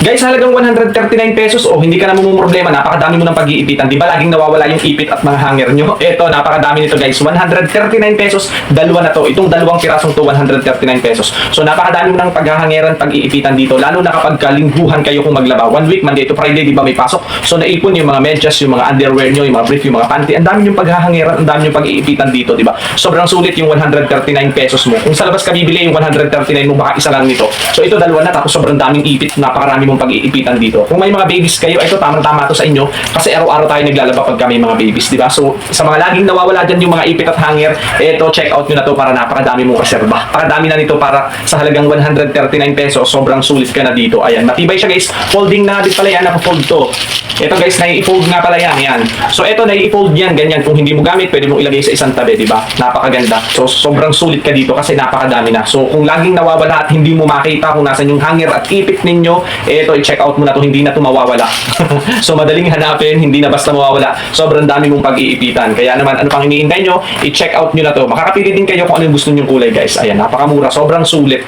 Guys, halagang 139 pesos o hindi ka na problema, napakadami mo ng pag-iipitan. Di ba laging nawawala yung ipit at mga hanger nyo? Eto, napakadami nito guys. 139 pesos, dalawa na to. Itong dalawang pirasong to, 139 pesos. So napakadami mo ng paghahangeran, pag-iipitan dito. Lalo na kapag kalingguhan kayo kung maglaba. 1 week, Monday to Friday, di ba may pasok? So naipon yung mga medyas, yung mga underwear nyo, yung mga brief, yung mga panty. Ang dami yung paghahangeran, ang dami yung pag-iipitan dito, di ba? Sobrang sulit yung 139 pesos mo. Kung sa labas ka bibili yung 139 mo, baka isa lang nito. So ito dalawa na, tapos sobrang daming ipit, napakarami mong pag-iipitan dito. Kung may mga babies kayo, ito tamang-tama to sa inyo kasi araw-araw tayo naglalaba pag kami mga babies, di ba? So sa mga laging nawawala dyan yung mga ipit at hanger, ito check out nyo na to para napakadami mong reserba. Napakadami na nito para sa halagang 139 pesos, sobrang sulit ka na dito. Ayan, matibay siya guys. Folding na din pala yan, naka-fold to. Ito guys, nai-fold nga pala yan, yan. So ito nai-fold yan, ganyan. Kung hindi mo gamit, pwede mong ilagay sa isang tabi, di ba? Napakaganda. So sobrang sulit ka dito kasi napakadami na. So kung laging nawawala at hindi mo makita kung nasan yung hanger at ipit ninyo, ito i-check out mo na to, hindi na to mawawala. So madaling hanapin, hindi na basta mawawala. Sobrang dami mong pag-iipitan. Kaya naman, ano pang iniintay nyo, i-check out nyo na to. Makakapili din kayo kung ano yung gusto nyong kulay guys. Ayan, napakamura, sobrang sulit.